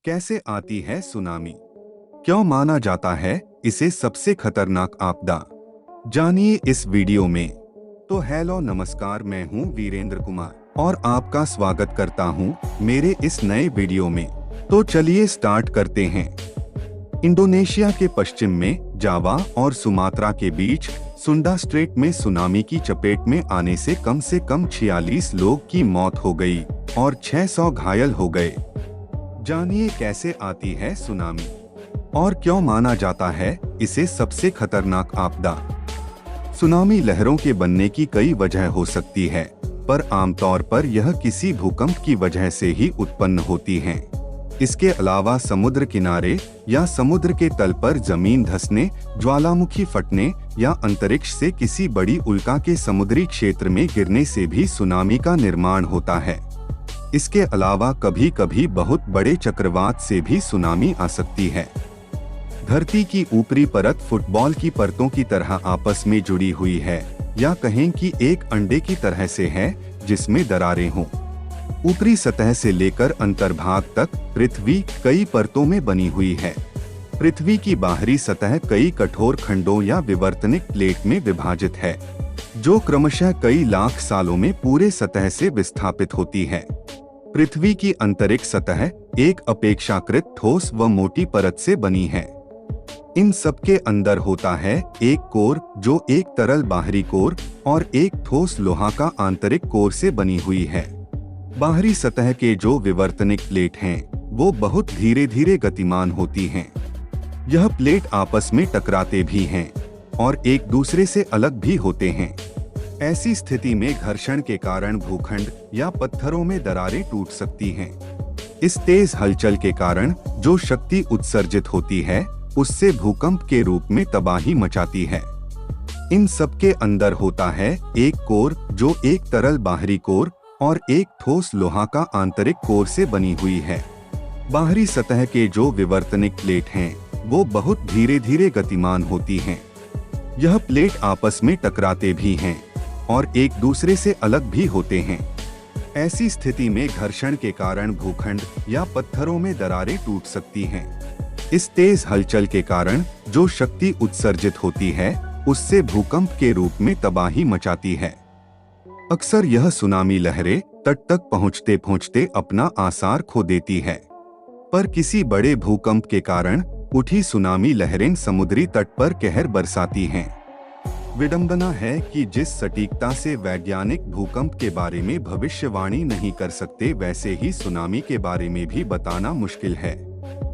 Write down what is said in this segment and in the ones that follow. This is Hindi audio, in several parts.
कैसे आती है सुनामी? क्यों माना जाता है इसे सबसे खतरनाक आपदा? जानिए इस वीडियो में। तो हेलो नमस्कार, मैं हूं वीरेंद्र कुमार और आपका स्वागत करता हूं मेरे इस नए वीडियो में। तो चलिए स्टार्ट करते हैं। इंडोनेशिया के पश्चिम में जावा और सुमात्रा के बीच सुंडा स्ट्रेट में सुनामी की चपेट में आने से कम 46 लोग की मौत हो गई और 600 घायल हो गए। जानिए कैसे आती है सुनामी और क्यों माना जाता है इसे सबसे खतरनाक आपदा। सुनामी लहरों के बनने की कई वजह हो सकती है, पर आमतौर पर यह किसी भूकंप की वजह से ही उत्पन्न होती हैं। इसके अलावा समुद्र किनारे या समुद्र के तल पर जमीन धंसने, ज्वालामुखी फटने या अंतरिक्ष से किसी बड़ी उल्का के समुद्री क्षेत्र में गिरने से भी सुनामी का निर्माण होता है। इसके अलावा कभी कभी बहुत बड़े चक्रवात से भी सुनामी आ सकती है। धरती की ऊपरी परत फुटबॉल की परतों की तरह आपस में जुड़ी हुई है, या कहें कि एक अंडे की तरह से है जिसमें दरारें हों। ऊपरी सतह से लेकर अंतर्भाग तक पृथ्वी कई परतों में बनी हुई है। पृथ्वी की बाहरी सतह कई कठोर खंडों या विवर्तनिक प्लेट में विभाजित है, जो क्रमशः कई लाख सालों में पूरे सतह से विस्थापित होती है। पृथ्वी की आंतरिक सतह एक अपेक्षाकृत ठोस व मोटी परत से बनी है। इन सबके अंदर होता है एक कोर, जो एक तरल बाहरी कोर और एक ठोस लोहा का आंतरिक कोर से बनी हुई है। बाहरी सतह के जो विवर्तनिक प्लेट हैं, वो बहुत धीरे धीरे गतिमान होती हैं। यह प्लेट आपस में टकराते भी हैं और एक दूसरे से अलग भी होते हैं। ऐसी स्थिति में घर्षण के कारण भूखंड या पत्थरों में दरारें टूट सकती हैं। इस तेज हलचल के कारण जो शक्ति उत्सर्जित होती है, उससे भूकंप के रूप में तबाही मचाती है। इन सबके अंदर होता है एक कोर, जो एक तरल बाहरी कोर और एक ठोस लोहा का आंतरिक कोर से बनी हुई है। बाहरी सतह के जो विवर्तनिक प्लेट हैं, वो बहुत धीरे धीरे गतिमान होती हैं। यह प्लेट आपस में टकराते भी हैं और एक दूसरे से अलग भी होते हैं। ऐसी स्थिति में घर्षण के कारण भूखंड या पत्थरों में दरारें टूट सकती हैं। इस तेज हलचल के कारण जो शक्ति उत्सर्जित होती है, उससे भूकंप के रूप में तबाही मचाती है। अक्सर यह सुनामी लहरें तट तक पहुंचते पहुंचते अपना आसार खो देती है, पर किसी बड़े भूकंप के कारण उठी सुनामी लहरें समुद्री तट पर कहर बरसाती हैं। विडंबना है कि जिस सटीकता से वैज्ञानिक भूकंप के बारे में भविष्यवाणी नहीं कर सकते, वैसे ही सुनामी के बारे में भी बताना मुश्किल है।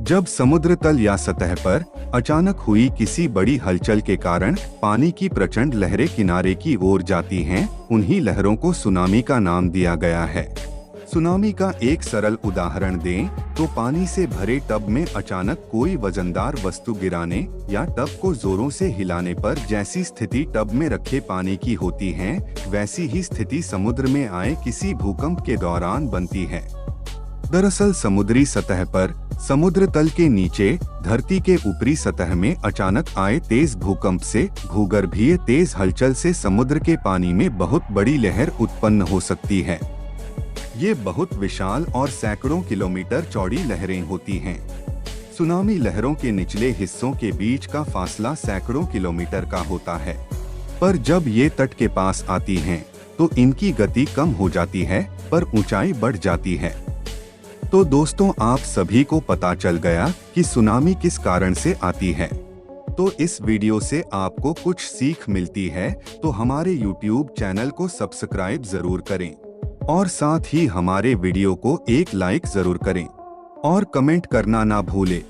जब समुद्र तल या सतह पर अचानक हुई किसी बड़ी हलचल के कारण पानी की प्रचंड लहरें किनारे की ओर जाती हैं, उन्हीं लहरों को सुनामी का नाम दिया गया है। सुनामी का एक सरल उदाहरण दें तो पानी से भरे टब में अचानक कोई वजनदार वस्तु गिराने या टब को जोरों से हिलाने पर जैसी स्थिति टब में रखे पानी की होती है, वैसी ही स्थिति समुद्र में आए किसी भूकंप के दौरान बनती है। दरअसल समुद्री सतह पर समुद्र तल के नीचे धरती के ऊपरी सतह में अचानक आए तेज भूकंप से भूगर्भीय तेज हलचल से समुद्र के पानी में बहुत बड़ी लहर उत्पन्न हो सकती है। ये बहुत विशाल और सैकड़ों किलोमीटर चौड़ी लहरें होती हैं। सुनामी लहरों के निचले हिस्सों के बीच का फासला सैकड़ों किलोमीटर का होता है, पर जब ये तट के पास आती हैं, तो इनकी गति कम हो जाती है, पर ऊंचाई बढ़ जाती है। तो दोस्तों, आप सभी को पता चल गया कि सुनामी किस कारण से आती है। तो इस वीडियो से आपको कुछ सीख मिलती है, तो हमारे YouTube चैनल को सब्सक्राइब जरूर करें और साथ ही हमारे वीडियो को एक लाइक जरूर करें और कमेंट करना ना भूलें।